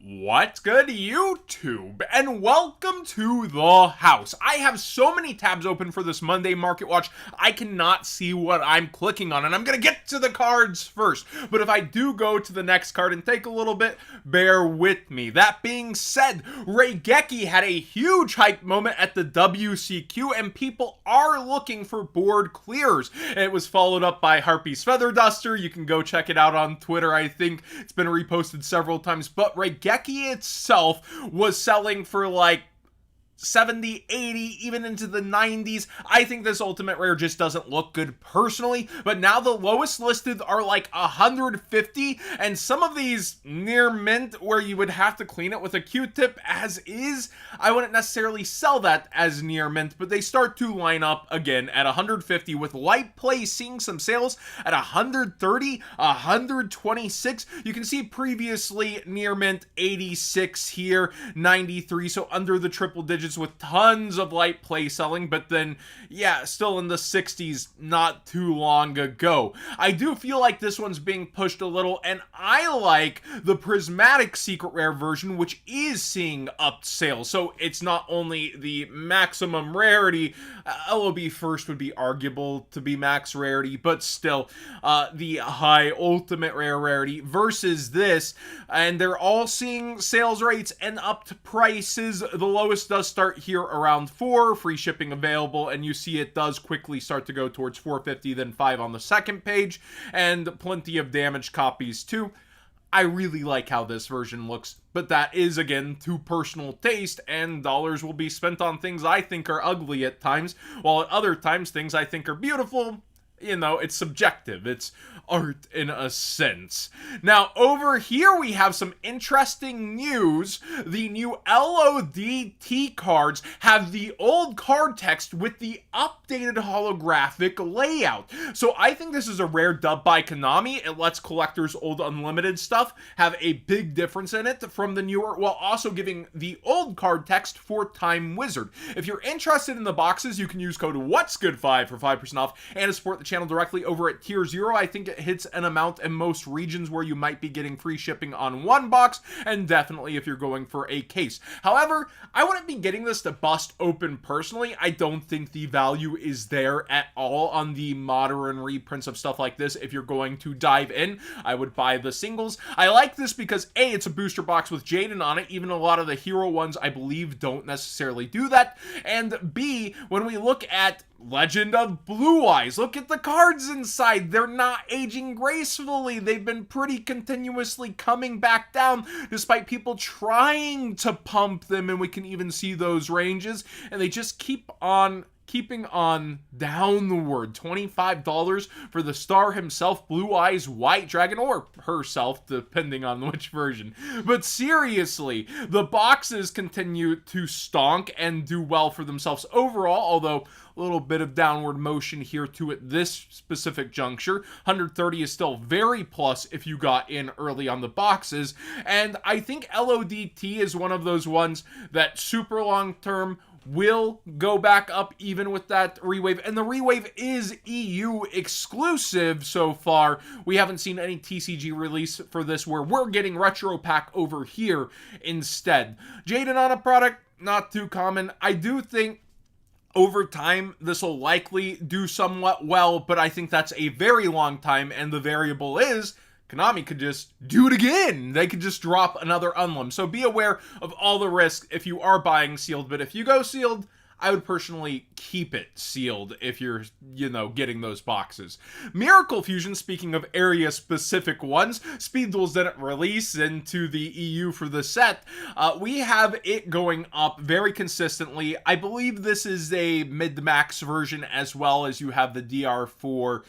What's good, YouTube? And welcome to the house. I have so many tabs open for this Monday Market Watch, I cannot see what I'm clicking on, and I'm gonna get to the cards first. But if I do go to the next card and take a little bit, bear with me. That being said, Regeki had a huge hype moment at the WCQ, and people are looking for board clears. It was followed up by Harpy's Feather Duster. You can go check it out on Twitter. I think it's been reposted several times, but Regeki itself was selling for like 70, 80, even into the 90s. I think this ultimate rare just doesn't look good personally, but now the lowest listed are like 150, and some of these near mint where you would have to clean it with a Q-tip as is, I wouldn't necessarily sell that as near mint, but they start to line up again at 150, with Light Play seeing some sales at 130, 126. You can see previously near mint 86 here, 93, so under the triple digits, with tons of Light Play selling, but then yeah, still in the 60s not too long ago. I do feel like this one's being pushed a little, and I like the prismatic secret rare version, which is seeing upped sales. So it's not only the maximum rarity, LOB first would be arguable to be max rarity, but still the high ultimate rare rarity versus this, and they're all seeing sales rates and upped prices. The lowest does start here around 4, free shipping available, and you see it does quickly start to go towards 450, then 5 on the second page, and plenty of damaged copies too. I really like how this version looks, but that is again to personal taste, and dollars will be spent on things I think are ugly at times, while at other times things I think are beautiful. You know, it's subjective. It's art in a sense. Now, over here we have some interesting news. The new LoDt cards have the old card text with the updated holographic layout. So I think this is a rare dub by Konami. It lets collectors' old unlimited stuff have a big difference in it from the newer, while also giving the old card text for Time Wizard. If you're interested in the boxes, you can use code What'sGood5 for 5% off and to support the channel directly over at tier 0. I think it hits an amount in most regions where you might be getting free shipping on one box, and definitely if you're going for a case. However, I wouldn't be getting this to bust open personally. I don't think the value is there at all on the modern reprints of stuff like this. If you're going to dive in, I would buy the singles. I like this because A, it's a booster box with Jaden on it. Even a lot of the hero ones, I believe, don't necessarily do that. And B, when we look at Legend of Blue Eyes, look at the cards inside. They're not aging gracefully. They've been pretty continuously coming back down despite people trying to pump them, and we can even see those ranges, and they just keeping on downward. $25 for the star himself, Blue Eyes White Dragon, or herself, depending on which version. But seriously, the boxes continue to stonk and do well for themselves overall, although a little bit of downward motion here too at this specific juncture. 130 is still very plus if you got in early on the boxes, and I think LoDt is one of those ones that super long term will go back up even with that rewave, and the rewave is EU exclusive so far. We haven't seen any TCG release for this where we're getting retro pack over here instead. Jaden on a product, not too common. I do think over time, this will likely do somewhat well, but I think that's a very long time, and the variable is Konami could just do it again. They could just drop another unlim. So be aware of all the risk if you are buying sealed, but if you go sealed, I would personally keep it sealed if you're, getting those boxes. Miracle Fusion, speaking of area-specific ones, Speed Duels didn't release into the EU for the set. We have it going up very consistently. I believe this is a mid-max version, as well as you have the DR4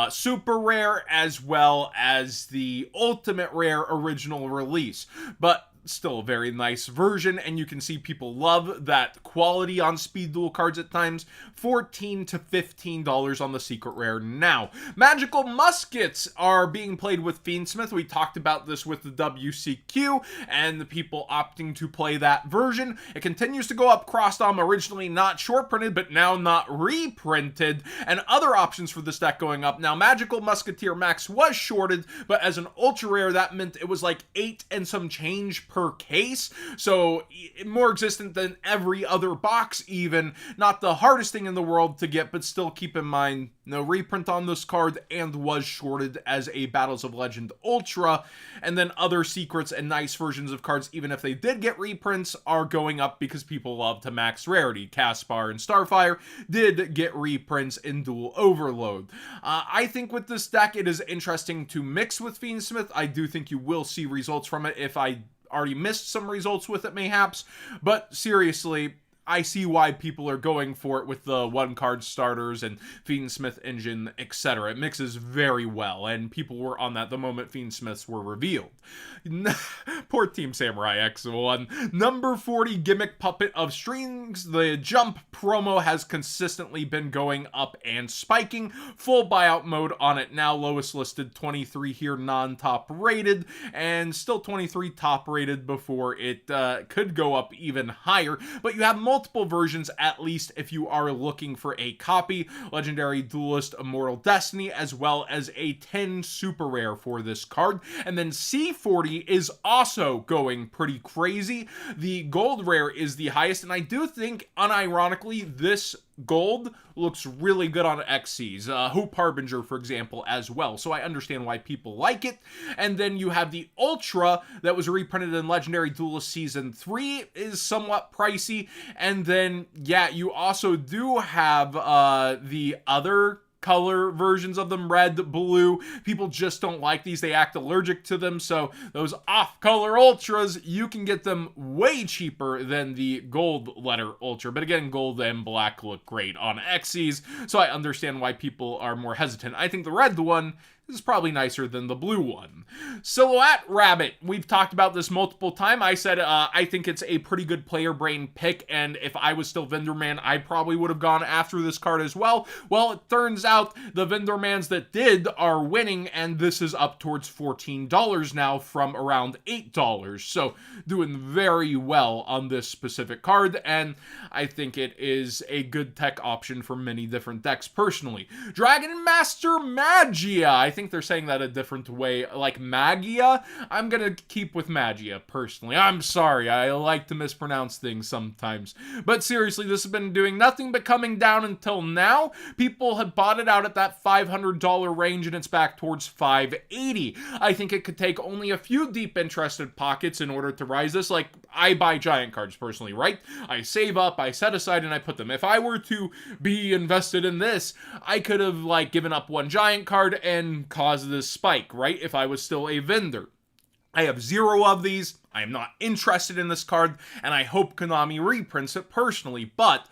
super rare, as well as the ultimate rare original release. But still a very nice version, and you can see people love that quality on Speed Duel cards at times. $14 to $15 on the secret rare now. Magical Muskets are being played with Fiendsmith. We talked about this with the WCQ and the people opting to play that version. It continues to go up. Crossdom, originally not short printed, but now not reprinted, and other options for this deck going up. Now, Magical Musketeer Max was shorted, but as an ultra rare, that meant it was like 8 and some change per per case, so more existent than every other box even. Not the hardest thing in the world to get, but still keep in mind, no reprint on this card and was shorted as a Battles of Legend Ultra, and then other secrets and nice versions of cards, even if they did get reprints, are going up because people love to max rarity. Caspar and Starfire did get reprints in Dual Overload. I think with this deck, it is interesting to mix with Fiendsmith. I do think you will see results from it if I already missed some results with it, mayhaps. But seriously, I see why people are going for it with the one-card starters and Fiendsmith engine, etc. It mixes very well, and people were on that the moment Fiendsmiths were revealed. Poor Team Samurai X1. Number 40, Gimmick Puppet of Strings. The Jump promo has consistently been going up and spiking. Full buyout mode on it now. Lowest listed 23 here, non-top rated, and still 23 top rated before it could go up even higher. But you have multiple versions, at least if you are looking for a copy. Legendary Duelist, Immortal Destiny, as well as a 10 super rare for this card. And then C40 is also going pretty crazy. The gold rare is the highest, and I do think, unironically, this gold looks really good on XCs. Hope Harbinger, for example, as well. So I understand why people like it. And then you have the Ultra that was reprinted in Legendary Duelist Season 3, is somewhat pricey. And then, yeah, you also do have the other color versions of them, red, blue. People just don't like these. They act allergic to them. So those off-color ultras, you can get them way cheaper than the gold letter ultra. But again, gold and black look great on XCs, so I understand why people are more hesitant. I think the red one is probably nicer than the blue one. Silhouette Rabbit. We've talked about this multiple times. I said I think it's a pretty good player brain pick, and if I was still Vendor Man, I probably would have gone after this card as well. Well, it turns out the Vendor Mans that did are winning, and this is up towards $14 now from around $8. So doing very well on this specific card, and I think it is a good tech option for many different decks personally. Dragon Master Magia. I think they're saying that a different way, like Magia. I'm gonna keep with Magia personally. I'm sorry, I like to mispronounce things sometimes. But seriously, this has been doing nothing but coming down until now. People have bought it out at that $500 range, and it's back towards $580. I think it could take only a few deep interested pockets in order to rise this. Like, I buy giant cards personally, right? I save up, I set aside, and I put them. If I were to be invested in this, I could have, like, given up one giant card and cause this spike, right? If I was still a vendor. I have 0 of these. I am not interested in this card, and I hope Konami reprints it personally, but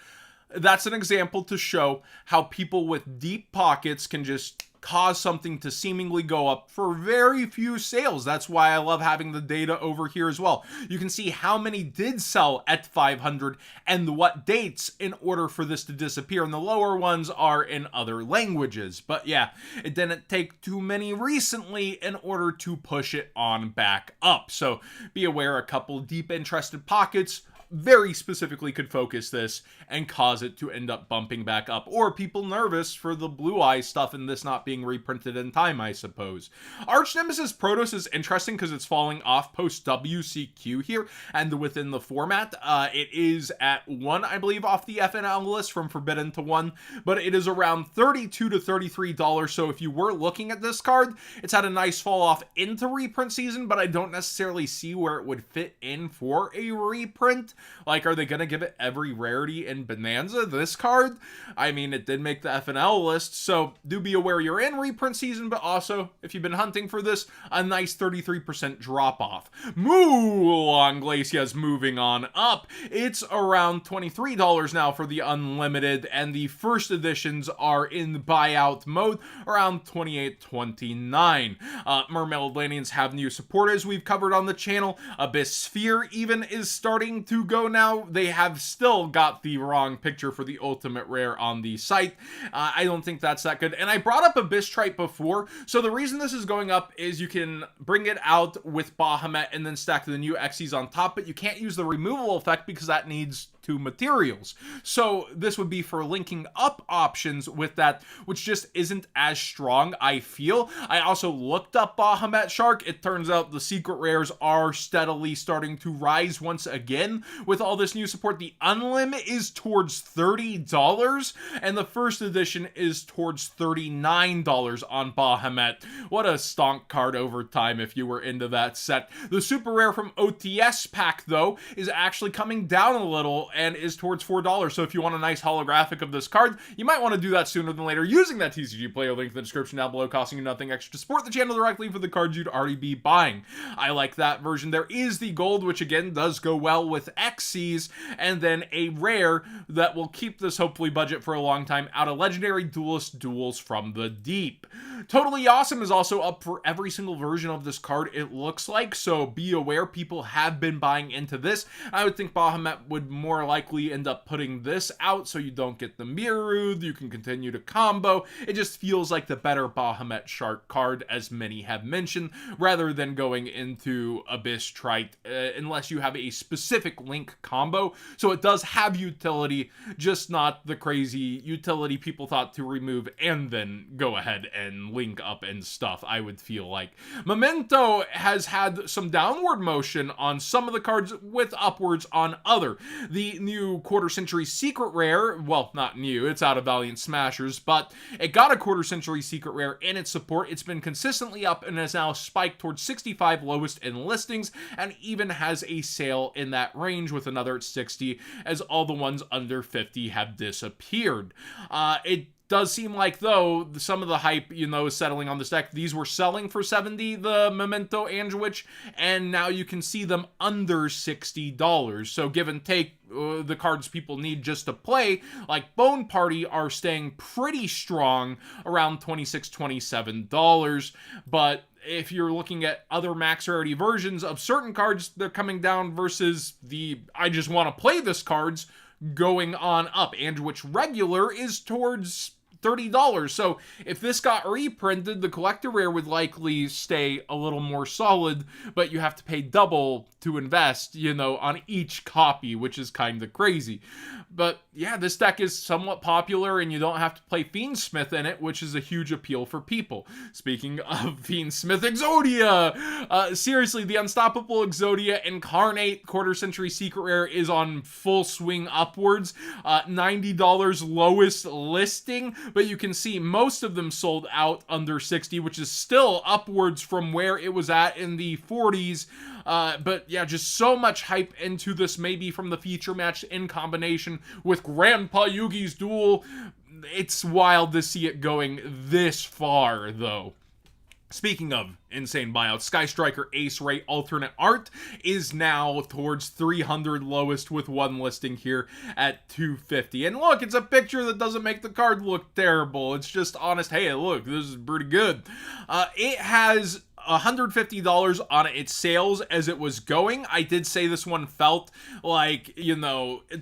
that's an example to show how people with deep pockets can just cause something to seemingly go up for very few sales. That's why I love having the data over here as well. You can see how many did sell at 500 and what dates in order for this to disappear, and the lower ones are in other languages. But yeah, it didn't take too many recently in order to push it on back up. So be aware, a couple deep interested pockets very specifically could focus this and cause it to end up bumping back up, or people nervous for the blue eye stuff and this not being reprinted in time, I suppose. Arch Nemesis Protos is interesting because it's falling off post WCQ here and within the format. It is at 1, I believe, off the FNL list from Forbidden to 1, but it is around $32 to $33. So if you were looking at this card, it's had a nice fall off into reprint season, but I don't necessarily see where it would fit in for a reprint. Like, are they going to give it every rarity in Bonanza, this card? I mean, it did make the FNL list, so do be aware you're in reprint season, but also, if you've been hunting for this, a nice 33% drop-off. Mulan Glacia's moving on up. It's around $23 now for the Unlimited, and the first editions are in buyout mode, around $28.29. Mermail Atlanteans have new support, as we've covered on the channel. Abyss Sphere even is starting to go now. They have still got the wrong picture for the ultimate rare on the site. I don't think that's that good. And I brought up Abyss Trite before, so the reason this is going up is you can bring it out with Bahamut and then stack the new XCs on top, but you can't use the removal effect because that needs 2 materials. So this would be for linking up options with that, which just isn't as strong, I feel. I also looked up Bahamut Shark. It turns out the secret rares are steadily starting to rise once again with all this new support. The Unlim is towards $30, and the first edition is towards $39 on Bahamut. What a stonk card over time if you were into that set. The super rare from OTS pack, though, is actually coming down a little and is towards $4. So if you want a nice holographic of this card, you might want to do that sooner than later using that TCG player link in the description down below, costing you nothing extra to support the channel directly for the cards you'd already be buying. I like that version. There is the gold, which again does go well with XCs, and then a rare that will keep this hopefully budget for a long time out of Legendary Duelist Duels from the Deep. Totally Awesome is also up for every single version of this card, it looks like, so be aware people have been buying into this. I would think Bahamut would more likely end up putting this out so you don't get the Mirror, you can continue to combo. It just feels like the better Bahamut Shark card, as many have mentioned, rather than going into Abyss Trite, unless you have a specific link combo. So it does have utility, just not the crazy utility people thought to remove and then go ahead and link up and stuff, I would feel like. Momento has had some downward motion on some of the cards with upwards on other. The new quarter century secret rare, well, not new, it's out of Valiant Smashers, but it got a quarter century secret rare in its support. It's been consistently up and has now spiked towards 65 lowest in listings, and even has a sale in that range with another at 60, as all the ones under 50 have disappeared. It does seem like, though, some of the hype, is settling on this deck. These were selling for 70, the Memento Anjewich, and now you can see them under $60. So give and take, the cards people need just to play, like Bone Party, are staying pretty strong around $26, $27. But if you're looking at other max rarity versions of certain cards, they're coming down versus the I just want to play this cards going on up. Anjewich regular is towards $30. So if this got reprinted, the collector rare would likely stay a little more solid, but you have to pay double to invest, on each copy, which is kind of crazy. But yeah, this deck is somewhat popular, and you don't have to play Fiendsmith in it, which is a huge appeal for people. Speaking of Fiendsmith, Exodia! Seriously, the Unstoppable Exodia Incarnate quarter century secret rare is on full swing upwards. $90 lowest listing, but you can see most of them sold out under 60, which is still upwards from where it was at in the 40s. But yeah, just so much hype into this, maybe from the feature match in combination with Grandpa Yugi's duel. It's wild to see it going this far, though. Speaking of insane buyouts, Sky Striker Ace Ray alternate art is now towards 300 lowest with one listing here at 250. And look, it's a picture that doesn't make the card look terrible. It's just honest, hey, look, this is pretty good. It has $150 on its sales as it was going. I did say this one felt like,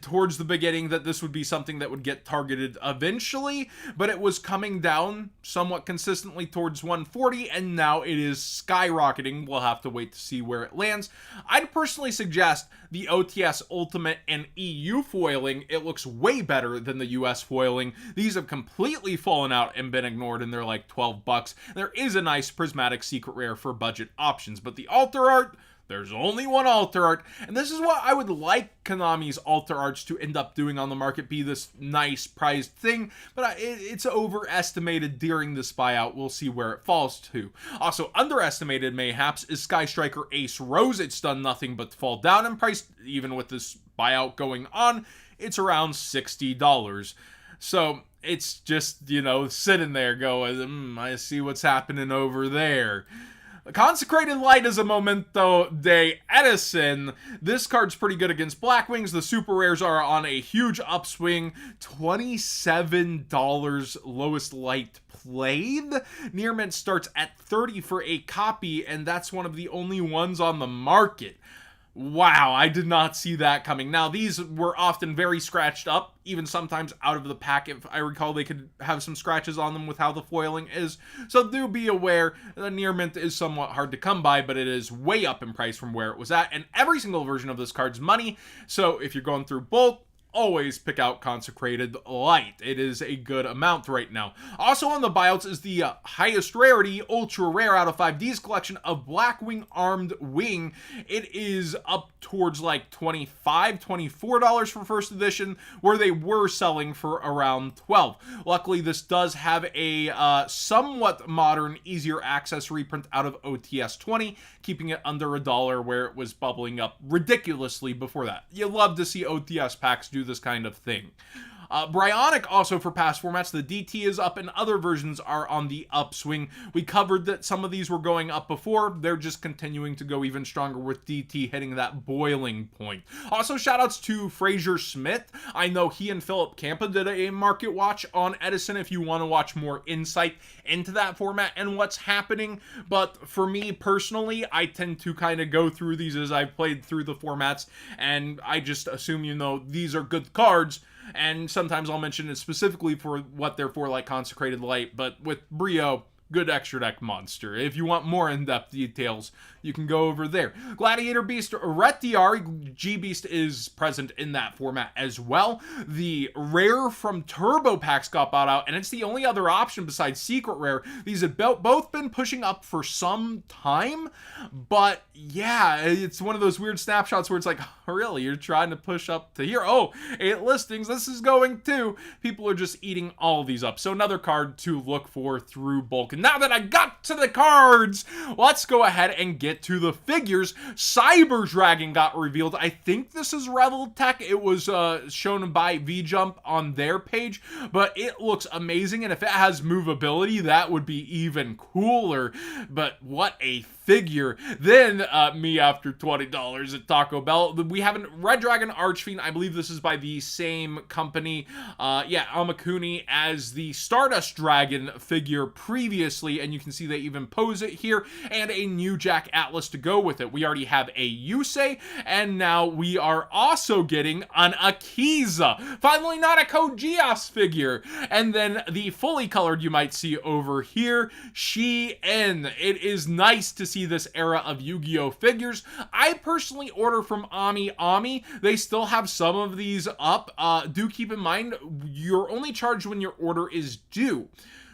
towards the beginning that this would be something that would get targeted eventually, but it was coming down somewhat consistently towards 140, and now it is skyrocketing. We'll have to wait to see where it lands. I'd personally suggest the OTS Ultimate and EU foiling. It looks way better than the US foiling. These have completely fallen out and been ignored, and they're like $12. There is a nice prismatic secret rare for budget options, but the altar art, there's only one altar art, and this is what I would like Konami's altar arts to end up doing on the market, be this nice prized thing, but it's overestimated during this buyout. We'll see where it falls to. Also underestimated mayhaps is Sky Striker Ace Rose. It's done nothing but fall down in price, even with this buyout going on. It's around $60. So it's just, sitting there going, I see what's happening over there. Consecrated Light is a Momento de Edison. This card's pretty good against Blackwings. The super rares are on a huge upswing. $27 lowest light played. Near mint starts at $30 for a copy, and that's one of the only ones on the market. Wow, I did not see that coming. Now, these were often very scratched up, even sometimes out of the pack. If I recall, they could have some scratches on them with how the foiling is. So do be aware, the near mint is somewhat hard to come by, but it is way up in price from where it was at. And every single version of this card's money. So if you're going through bulk, always pick out Consecrated Light. It is a good amount right now. Also on the buyouts is the highest rarity, ultra rare out of 5D's collection of Blackwing Armed Wing. It is up towards like $25, $24 for first edition, where they were selling for around $12. Luckily, this does have a somewhat modern, easier access reprint out of OTS 20, keeping it under $1 where it was bubbling up ridiculously before that. You love to see OTS packs do this kind of thing. Bryonic also for past formats. The DT is up and other versions are on the upswing. We covered that some of these were going up before. They're just continuing to go even stronger with DT hitting that boiling point. Also, shoutouts to Fraser Smith. I know he and Philip Campa did a market watch on Edison if you want to watch more insight into that format and what's happening. But for me personally, I tend to kind of go through these as I've played through the formats, and I just assume, you know, these are good cards. And sometimes I'll mention it specifically for what they're for, like Consecrated Light. But with Brio, good extra deck monster. If you want more in-depth details, you can go over there. Gladiator Beast, Retiari, G-Beast is present in that format as well. The rare from Turbo packs got bought out, and it's the only other option besides Secret Rare. These have both been pushing up for some time, but yeah, it's one of those weird snapshots where it's like, oh, really, you're trying to push up to here? Oh, 8 listings, this is going too. People are just eating all of these up. So another card to look for through bulk. And now that I got to the cards, let's go ahead and get to the figures. Cyber Dragon got revealed. I think this is Revel Tech. It was shown by V-Jump on their page, but it looks amazing, and if it has movability, that would be even cooler. But what a figure. Then me after $20 at Taco Bell. We have a Red Dragon Archfiend. I believe this is by the same company, Amakuni, as the Stardust Dragon figure previously, and you can see they even pose it here, and a New Jack Atlas to go with it. We already have a Yusei, and now we are also getting an Akiza. Finally, not a Kogias figure. And then the fully colored you might see over here, Shien. It is nice to see this era of Yu-Gi-Oh figures. I personally order from Ami. They still have some of these up. Do keep in mind, you're only charged when your order is due.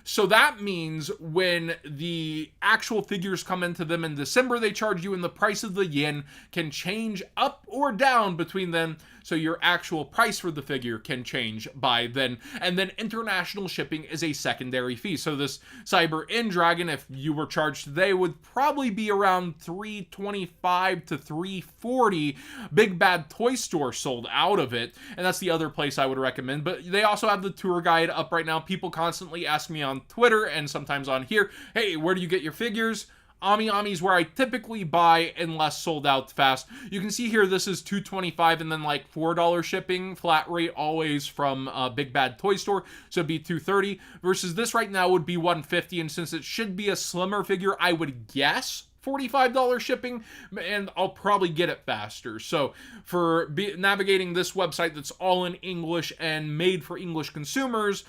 So that means when the actual figures come into them in December, they charge you, and the price of the yen can change up or down between them. So your actual price for the figure can change by then. And then international shipping is a secondary fee. So this Cyber End Dragon, if you were charged today, would probably be around $325 to $340. Big Bad Toy Store sold out of it, and that's the other place I would recommend. But they also have the tour guide up right now. People constantly ask me on Twitter and sometimes on here, hey, where do you get your figures? Ami is where I typically buy unless sold out fast. You can see here this is $225 and then like $4 shipping flat rate always from Big Bad Toy Store, so it'd be $230 versus this right now would be $150, and since it should be a slimmer figure, I would guess $45 shipping, and I'll probably get it faster. So for navigating this website that's all in English and made for English consumers,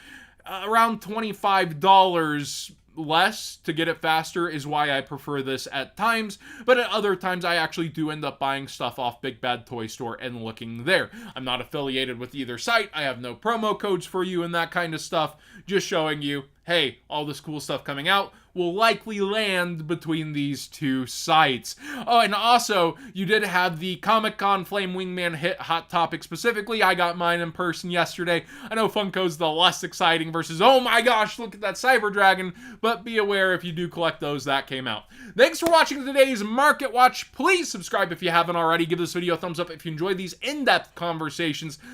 around $25 less to get it faster is why I prefer this at times, but at other times I actually do end up buying stuff off Big Bad Toy Store and looking there. I'm not affiliated with either site. I have no promo codes for you and that kind of stuff. Just showing you, hey, all this cool stuff coming out will likely land between these two sites. Oh, and also, you did have the Comic-Con Flame Wingman hit Hot Topic specifically. I got mine in person yesterday. I know Funko's the less exciting versus, oh my gosh, look at that Cyber Dragon, but be aware if you do collect those, that came out. Thanks for watching today's Market Watch. Please subscribe if you haven't already. Give this video a thumbs up if you enjoyed these in-depth conversations /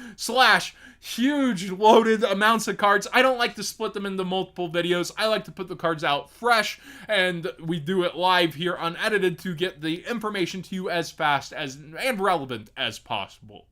huge loaded amounts of cards. I don't like to split them into multiple videos. I like to put the cards out fresh, and we do it live here unedited to get the information to you as fast as and relevant as possible.